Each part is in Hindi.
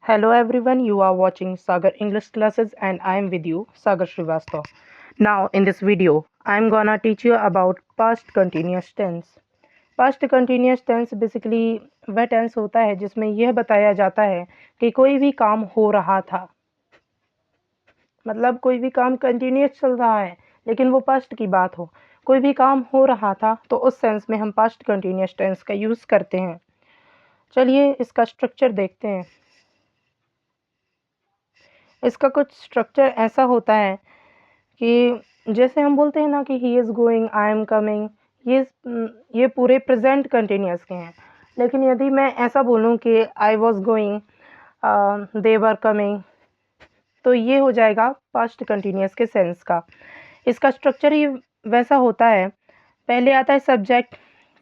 Hello everyone, you are watching Sagar English classes and I am with you, Sagar Srivastav. Now in this video, I am gonna teach you about past continuous tense. Past continuous tense basically वह टेंस होता है जिसमें यह बताया जाता है कि कोई भी काम हो रहा था, मतलब कोई भी काम कंटिन्यूस चल रहा है लेकिन वो पास्ट की बात हो। कोई भी काम हो रहा था तो उस सेंस में हम पास्ट कंटिन्यूस टेंस का यूज़ करते हैं। चलिए इसका स्ट्रक्चर देखते हैं। इसका कुछ स्ट्रक्चर ऐसा होता है कि जैसे हम बोलते हैं ना कि he is going, I am coming, ये पूरे प्रेजेंट कंटिन्यूअस के हैं। लेकिन यदि मैं ऐसा बोलूं कि I was going, they were coming, तो ये हो जाएगा पास्ट कंटिन्यूअस के सेंस का। इसका स्ट्रक्चर ही वैसा होता है। पहले आता है सब्जेक्ट,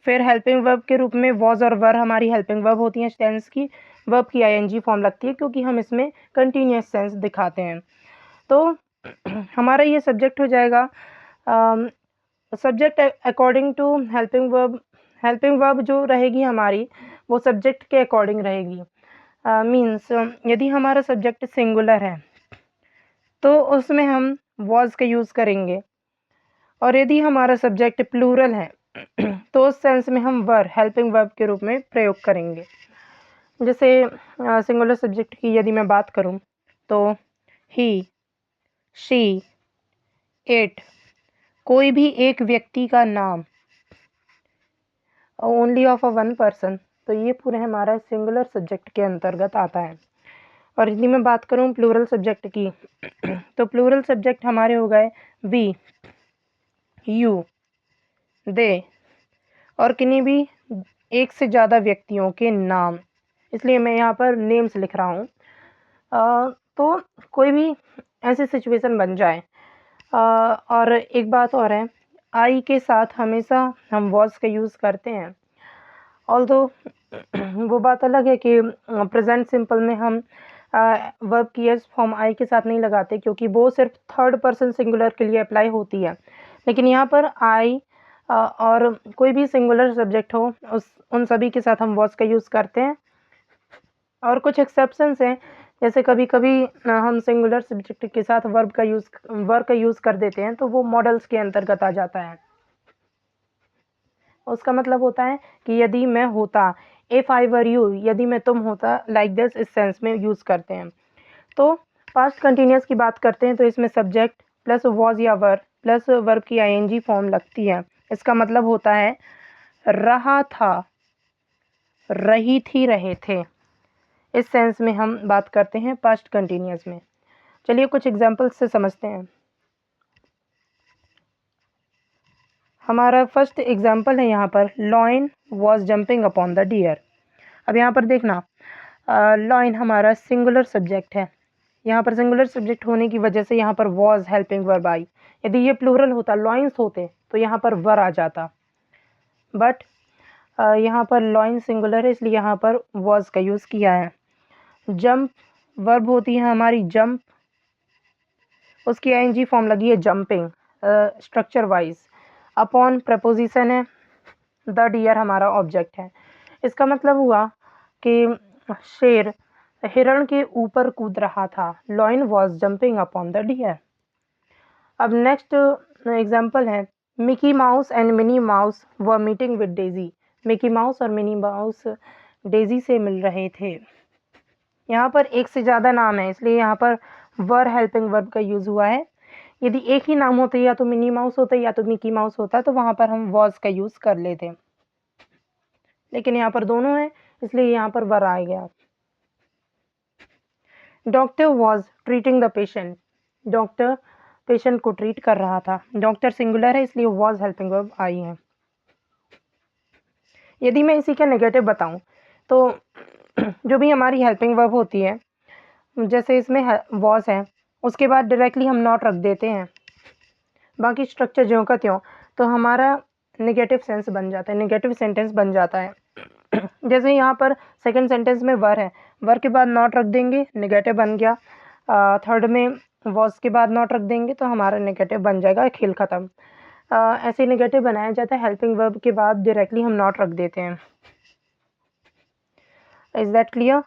फिर हेल्पिंग वर्ब के रूप में वॉज और वर हमारी हेल्पिंग वर्ब होती हैं टेंस की। वर्ब की आईएनजी फॉर्म लगती है क्योंकि हम इसमें कंटिन्यूअस सेंस दिखाते हैं। तो हमारा ये सब्जेक्ट हो जाएगा। Subject according to helping verb, helping verb जो रहेगी हमारी वो सब्जेक्ट के अकॉर्डिंग रहेगी। मीन्स यदि हमारा सब्जेक्ट सिंगुलर है तो उसमें हम वॉज का यूज़ करेंगे, और यदि हमारा सब्जेक्ट प्लूरल है तो उस सेंस में हम वर हेल्पिंग वर्ब के रूप में प्रयोग करेंगे। जैसे सिंगुलर सब्जेक्ट की यदि मैं बात करूं तो ही, शी, इट, कोई भी एक व्यक्ति का नाम, only of a one person, तो ये पूरे हमारा सिंगुलर सब्जेक्ट के अंतर्गत आता है। और यदि मैं बात करूं प्लूरल सब्जेक्ट की तो प्लूरल सब्जेक्ट हमारे हो गए वी, यू, दे, और किन्हीं भी एक से ज़्यादा व्यक्तियों के नाम, इसलिए मैं यहाँ पर नेम्स लिख रहा हूँ। तो कोई भी ऐसी सिचुएशन बन जाए। और एक बात और है, आई के साथ हमेशा हम वॉज का यूज़ करते हैं। ऑल्दो वो बात अलग है कि प्रेजेंट सिंपल में हम वर्ब की एस फॉर्म आई के साथ नहीं लगाते क्योंकि वो सिर्फ थर्ड पर्सन सिंगुलर के लिए अप्लाई होती है। लेकिन यहाँ पर आई और कोई भी सिंगुलर सब्जेक्ट हो उन सभी के साथ हम वॉज का यूज़ करते हैं। और कुछ एक्सेप्शंस हैं, जैसे कभी कभी हम सिंगुलर सब्जेक्ट के साथ वर्ब का यूज़ कर देते हैं तो वो मॉडल्स के अंतर्गत आ जाता है। उसका मतलब होता है कि यदि मैं होता, इफ़ आई वर यू, यदि मैं तुम होता, लाइक दिस, इस सेंस में यूज़ करते हैं। तो पास्ट कंटिन्यूस की बात करते हैं तो इसमें सब्जेक्ट प्लस वॉज या वर प्लस वर्ब की आईएनजी फॉर्म लगती है। इसका मतलब होता है रहा था, रही थी, रहे थे। इस सेंस में हम बात करते हैं पास्ट कंटिन्यूस में। चलिए कुछ एग्जांपल्स से समझते हैं। हमारा फर्स्ट एग्जांपल है यहाँ पर, lion was jumping upon the deer. अब यहाँ पर देखना, लॉयन हमारा सिंगुलर सब्जेक्ट है। यहाँ पर सिंगुलर सब्जेक्ट होने की वजह से यहाँ पर वॉज हेल्पिंग वर्ब आई। यदि ये प्लूरल होता, लॉयंस होते, तो यहाँ पर वर आ जाता। बट यहाँ पर लॉयन सिंगुलर है इसलिए यहाँ पर वॉज का यूज़ किया है। जंप वर्ब होती है हमारी जंप, उसकी आईएनजी फॉर्म लगी है jumping structure wise. Upon preposition है, द डियर हमारा ऑब्जेक्ट है। इसका मतलब हुआ कि शेर हिरण के ऊपर कूद रहा था, lion was jumping upon the deer. अब नेक्स्ट एग्जाम्पल है, Mickey Mouse and Minnie Mouse were meeting with Daisy. Mickey Mouse और मिनी माउस डेजी से मिल रहे थे। यहाँ पर एक से ज़्यादा नाम है इसलिए यहाँ पर वर हेल्पिंग वर्ब का यूज़ हुआ है। यदि एक ही नाम होता, या तो मिनी माउस होता या तो मिकी माउस होता, तो वहाँ पर हम वॉज का यूज़ कर लेते। लेकिन यहाँ पर दोनों है इसलिए यहाँ पर वर आ गया। Doctor was treating the patient, doctor patient को ट्रीट कर रहा था। डॉक्टर सिंगुलर है इसलिए वॉज हेल्पिंग वर्ब आई है। यदि मैं इसी का नेगेटिव बताऊं तो जो भी हमारी हेल्पिंग वर्ब होती है, जैसे इसमें वॉज है, उसके बाद डायरेक्टली हम नॉट रख देते हैं, बाकी स्ट्रक्चर ज्यों का त्यों, तो हमारा नेगेटिव सेंस बन जाता है, नेगेटिव सेंटेंस बन जाता है। जैसे यहाँ पर सेकंड सेंटेंस में वर है, वर के बाद नॉट रख देंगे, नेगेटिव बन गया। थर्ड में वॉज के बाद नॉट रख देंगे तो हमारा नेगेटिव बन जाएगा, खेल ख़त्म। ऐसे नेगेटिव बनाया जाता है, हेल्पिंग वर्ब के बाद डायरेक्टली हम नॉट रख देते हैं। Is that clear?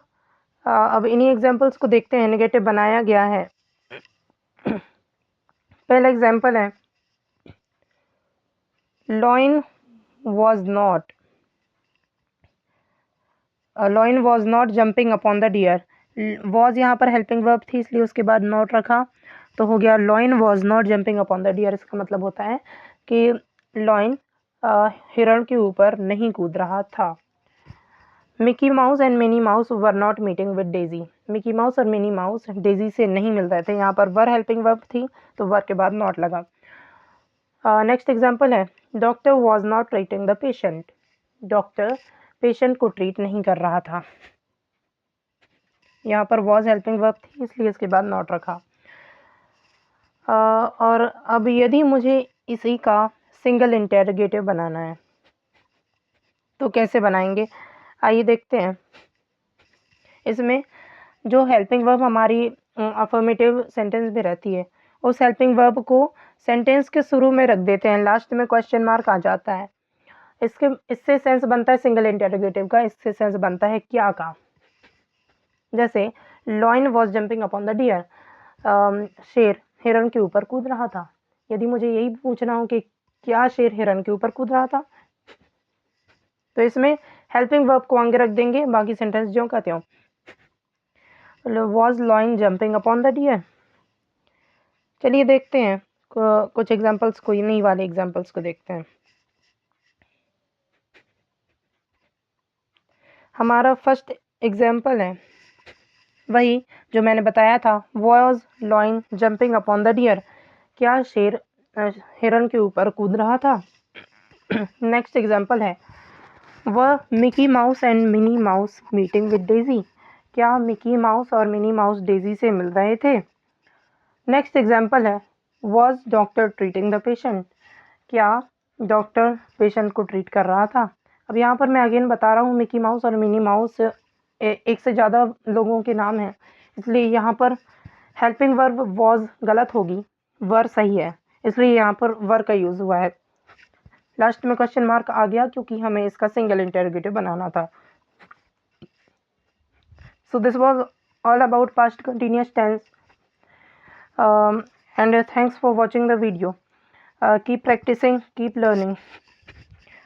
अब इन्हीं एग्जांपल्स को देखते हैं, नेगेटिव बनाया गया है। पहला एग्जांपल है, lion was not jumping upon the deer. Was यहाँ पर हेल्पिंग वर्ब थी, इसलिए उसके बाद नॉट रखा, तो हो गया lion was not jumping upon the deer. इसका मतलब होता है कि लॉइन हिरण के ऊपर नहीं कूद रहा था। Mickey Mouse and Minnie Mouse were not meeting with Daisy. Mickey Mouse और मिनी माउस डेजी से नहीं मिल रहे थे। यहाँ पर वर हेल्पिंग वर्ब थी, तो वर के बाद नॉट लगा। नेक्स्ट एग्जाम्पल है, doctor was not treating the patient. Doctor patient को ट्रीट नहीं कर रहा था। यहाँ पर वॉज हेल्पिंग वर्ब थी, इसलिए इसके बाद नॉट रखा। और अब यदि मुझे इसी का सिंगल इंटेरोगेटिव बनाना है तो कैसे बनाएंगे, आइए देखते हैं। इसमें जो हेल्पिंग वर्ब हमारी अफर्मेटिव सेंटेंस में रहती है, उस हेल्पिंग वर्ब को सेंटेंस के शुरू में रख देते हैं, लास्ट में क्वेश्चन मार्क आ जाता है। इससे सेंस बनता है सिंगल इंटेरोगेटिव का, इससे सेंस बनता है क्या का। जैसे lion was jumping upon the deer, शेर हिरण के ऊपर कूद रहा था। यदि मुझे यही पूछना हो कि क्या शेर हिरण के ऊपर कूद रहा था, तो इसमें हेल्पिंग वर्ब को आगे रख देंगे, बाकी सेंटेंस ज्यों का त्यों। Was lion jumping upon the deer. चलिए देखते हैं कुछ एग्जांपल्स को, नहीं वाले एग्जांपल्स को देखते हैं। हमारा फर्स्ट एग्जांपल है वही जो मैंने बताया था, was lion jumping upon the deer. क्या शेर हिरण के ऊपर कूद रहा था। नेक्स्ट एग्जांपल है, वह Mickey Mouse and Minnie mouse meeting with Daisy. क्या मिकी माउस और मिनी माउस डेजी से मिल रहे थे। नेक्स्ट एग्जांपल है, was doctor treating the patient. क्या डॉक्टर पेशेंट को ट्रीट कर रहा था। अब यहाँ पर मैं अगेन बता रहा हूँ, मिकी माउस और मिनी माउस एक से ज़्यादा लोगों के नाम हैं, इसलिए यहाँ पर हेल्पिंग वर्ब वॉज गलत होगी, वर सही है, इसलिए यहाँ पर वर का यूज़ हुआ है। लास्ट में क्वेश्चन मार्क आ गया क्योंकि हमें इसका सिंगल इंटेरोगेटिव बनाना था। So this was all about past continuous tense and thanks for watching the video. Keep practising, keep learning.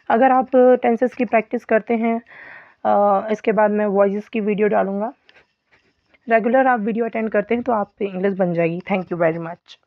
अगर आप टेंसेस की प्रैक्टिस करते हैं, इसके बाद मैं वॉइस की वीडियो डालूँगा। रेगुलर आप वीडियो अटेंड करते हैं तो आप पे इंग्लिश बन जाएगी। Thank you very much.